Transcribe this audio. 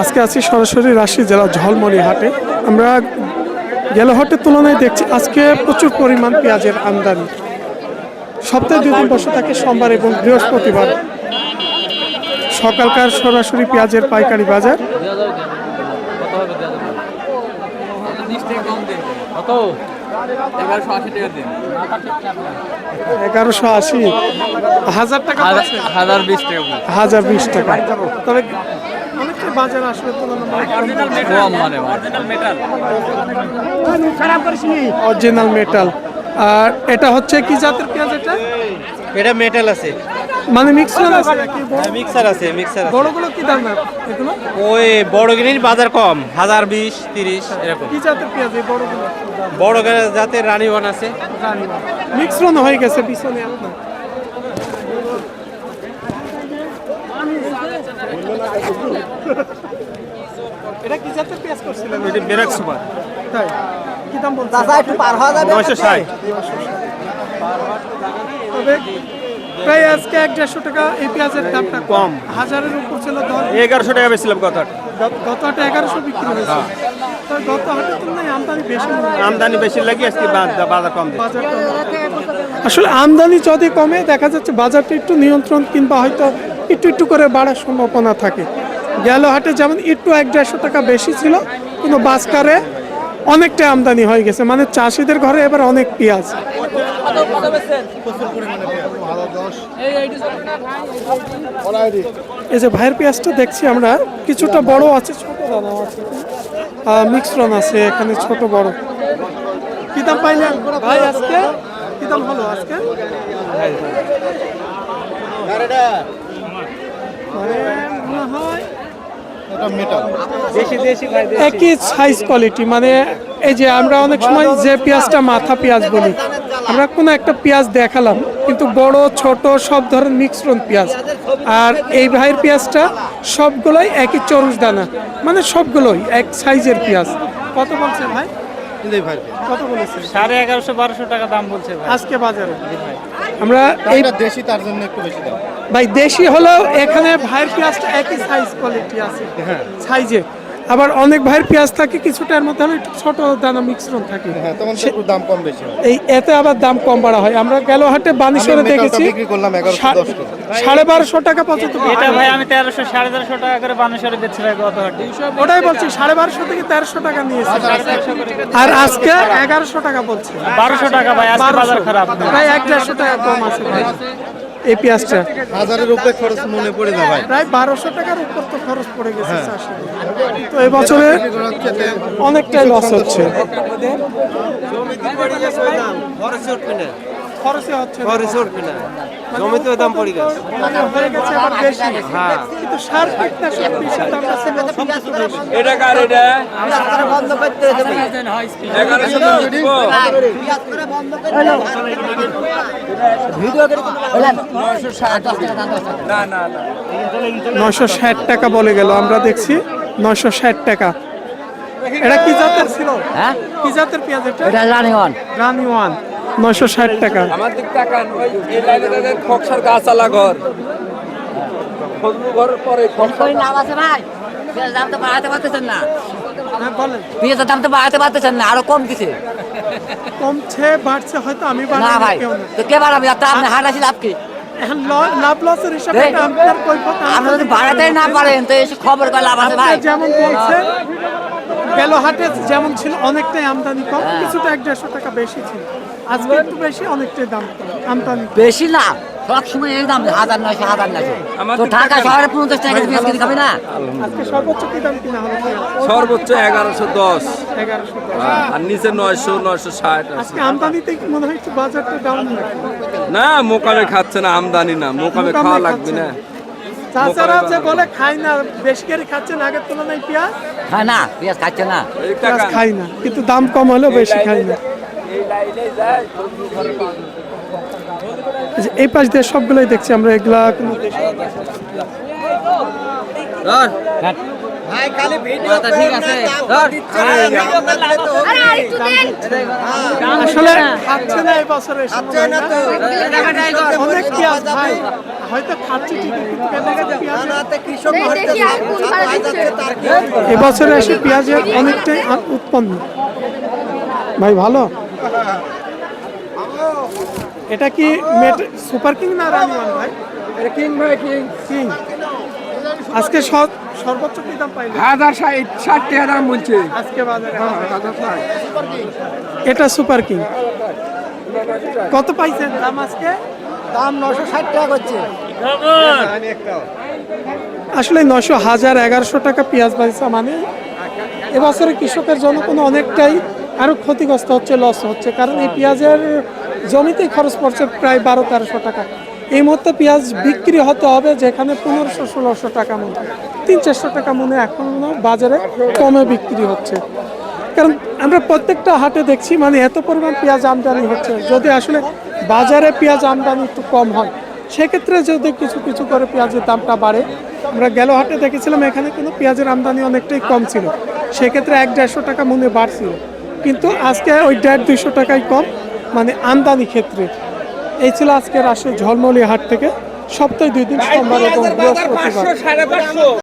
আজকে আছি সরাসরি রাজশাহী জেলা ঝলমনি হাটে। আমরা গেল হাটের তুলনায় দেখছি আজকে প্রচুর পরিমাণ পেঁয়াজের আমদানি। সপ্তাহে 2 দিন বসে থাকে, সোমবার এবং বৃহস্পতিবার। সকালকার সরাসরি পেঁয়াজের পাইকারি বাজার। 1180 1000 টাকা, 1020 টাকা। তবে অনেকটা বাজার আসলে অরিজিনাল মেটাল। আর এটা হচ্ছে কি জাতের পেঁয়াজ? এটা মেটাল আছে, মানে মিক্সার আছে নাকি? মিক্সার আছে, মিক্সার আছে। বড়গুলো কি দাম না এগুলো? ওই বড় গিনির বাজার কম, 1020 30 এরকম। কি জাতের পেঁয়াজ এই বড়গুলো? বড় জাতের রানীওয়ান আছে, মিক্সরন হয়ে গেছে পিছনে আপনার। এটা কি জাতের পেঁয়াজ করছিলেন? এটা বেরাক সুপার। তাই কি দাম বলছেন? দাদা একটু পার হওয়া যাবে 960। তবে প্রায় আজকে 150 টাকা এই পেঁয়াজের দামটা কম, 1000-এর উপর ছিল। 1100 টাকা বেচছিলাম গত হাটে 1100 বিক্রি হয়েছে। তবে গত হাটের তুলনায় আমদানি বেশি, আমদানি বেশি লাগে, আজকে বাজার কম। আসলে আমদানি যদি কমে দেখা যাচ্ছে বাজারটা একটু নিয়ন্ত্রণ কিংবা হয়তো একটু করে বাড়ার সম্ভাবনা থাকে। গেল হাটে যেমন একটু 150 টাকা বেশি ছিল, কিন্তু বাজারে অনেকটা আমদানি হয়ে গেছে। মানে চাষিদের ঘরে এবার অনেক পেঁয়াজ। এই যে ভাইয়ের পেঁয়াজটা দেখছি আমরা, কিছুটা বড় আছে, ছোট দানা আছে, মিক্সরন আছে এখানে, ছোট বড়। কি দাম পাইলেন ভাই আজকে? কি দাম হলো আজকে? একই সাইজ কোয়ালিটি। মানে এই যে আমরা অনেক সময় যে পেঁয়াজটা মাথা পেঁয়াজ বলি, আমরা কোনো একটা পেঁয়াজ দেখালাম, কিন্তু বড় ছোট সব ধরনের মিক্সরন পেঁয়াজ। আর এই ভাইয়ের পেঁয়াজটা সবগুলোই একই চরুষ দানা, মানে সবগুলোই এক সাইজের পেঁয়াজ। কত বলছে ভাই? কত বলেছে? 1150-1200 টাকা দাম বলছে আজকে বাজারে। আমরা এই দেশি, তার জন্য একটু বেশি দাম ভাই। দেশি হলেও এখানে ভাইয়ের পেঁয়াজটা একই সাইজ কোয়ালিটি আছে, সাইজে। আবার অনেক ভাইয়ের পেঁয়াজ থাকে কিছুটার মধ্যে একটু ছোট দানা মিক্সরন থাকে, দাম কম বেশি। এই এতে আবার দাম কম বাড়া হয়। আমরা গেল হাটে বানেশ্বরে দেখেছি 1250 টাকা পর্যন্ত। এটা ভাই আমি 1300 1350 টাকা করে বানেশ্বরে বেচছি ভাই গত হাটে। ওটাই বলছি, 1250 থেকে 1300 টাকা নিয়েছে। আর আজকে 1100 টাকা বলছে। 1200 টাকা ভাই, আজকে বাজার খারাপ। প্রায় 150 টাকা কম আছে ভাই এই পেঁয়াজটা। 1000-এর উপরে খরচ মনে পড়ে না ভাই, প্রায় 1200 টাকার উপর তো খরচ পড়ে গেছে চাষে। তো এই বছরে অনেকটাই লস হচ্ছে। খরচে হচ্ছে, জমিতেও দাম পড়ে গেছে, হয়ে গেছে আবার বেশি। কিন্তু সার কীটনাশক বিষের দামটা ছিল বেশি। এটা কার? এটা বন্ধ করতে হবে। 960 টাকা বলে গেল, আমরা দেখছি 960 টাকা। এটা কি জাতের ছিল? হ্যাঁ, কি জাতের পেঁয়াজ এটা? এটা রানীওয়ান। রানীওয়ান 960 টাকা। আমার দিক তাকান, ওই এই লাইনে দেখেন খকসার গাছালা ঘর, ফজলু ঘরের পরে খকসার নাম আছে ভাই। পেঁয়াজের দাম তো বাড়াতে পারতেছেন না, হ্যাঁ বলেন। পেঁয়াজের দাম তো বাড়াতে পারতেছেন না, আরো কম দিছে। কমছে বাড়ছে হয়তো, আমি না বাড়াই ভাই, কেউ না। তো কে বাড়াবে? আপনি হাট আসি লাভ কি? এখন লাভ লসের হিসাবে এই, এটা আপনার কৈফিয়ত আপনি যদি বাড়াতেই না পারেন তো এসে খবর করে লাভ আছে ভাই। আপনি যেমন বলছেন গেল হাটে যেমন ছিল অনেকটাই আমদানি কম, কিছুটা 150 টাকা বেশি ছিল। আজকে একটু বেশি, অনেকটাই দাম কম, আমদানি বেশি না, সব সময় এই দাম 1900 1900। তো ঢাকা শহরে 50 টাকা পেঁয়াজ কিনে খাবে না? আজকে সর্বোচ্চ কি দাম কিনা হলো? সর্বোচ্চ 1110, 1100 আর নিচে 900 960 আছে। আজকে আমদানিতে কি মনে হয় একটু বাজারটা ডাউন নাকি? না, মোকামে খাচ্ছে না, আমদানি না, মোকামে খাওয়া লাগবে না। তাছাড়া যে বলে খাই না, বেশি করে খাচ্ছেন আগের তুলনায় পেঁয়াজ? হ্যাঁ না, পেঁয়াজ খাচ্ছে না। এই পেঁয়াজ টাকা খাই না, কিন্তু দাম কম হলেও বেশি খাই না। এই লাইনে যায় ফজলু ঘরের পাশে। এই পাশ দিয়ে সবগুলোই দেখছি আমরা, এগুলা কোনো ঠিক আছে আসলে খাচ্ছে না এই বছর এসে মনে হয় না। অনেক পেঁয়াজ ভাই হয়তো খাচ্ছে ঠিকই কিন্তু এবছরে এসে পেঁয়াজের অনেকটাই উৎপন্ন ভাই ভালো। এটা কি সুপার কিং না রানিওয়ান ভাই? কিং ভাই কিং কিং। আজকে সর্বোচ্চ কি দাম পাইলে? 1060 টাকা দাম বলছে আজকে বাজারে 1060। এটা সুপার কিং কত পাইছেন দাম আজকে? দাম 960 টাকা করছে। আসলে 900, 1000, 1100 টাকা পেঁয়াজ পাইছে মানে এবছরে কৃষকের জন্য কোনো অনেকটাই আরো ক্ষতিগ্রস্ত হচ্ছে, লস হচ্ছে, কারণ এই পেঁয়াজের জমিতেই খরচ পড়ছে প্রায় 1200-1300 টাকা। এই মুহূর্তে পেঁয়াজ বিক্রি হতে হবে যেখানে 1500-1600 টাকা মনে, 300-400 টাকা মনে এখনো বাজারে কমে বিক্রি হচ্ছে। কারণ আমরা প্রত্যেকটা হাটে দেখছি মানে এত পরিমাণ পেঁয়াজ আমদানি হচ্ছে, যদি আসলে বাজারে পেঁয়াজ আমদানি একটু কম হয় সেক্ষেত্রে যদি কিছু কিছু করে পেঁয়াজের দামটা বাড়ে। আমরা গেল হাটে দেখেছিলাম এখানে কিন্তু পেঁয়াজের আমদানি অনেকটাই কম ছিল, সেক্ষেত্রে 100-150 টাকা মনে বাড়ছিল, কিন্তু আজকে ওই 150-200 টাকাই কম মানে আমদানি ক্ষেত্রে। এই ছিল আজকে রাজশাহী ঝলমলি হাট থেকে সপ্তাহে 2 দিন সোমবার এবং বৃহস্পতিবার।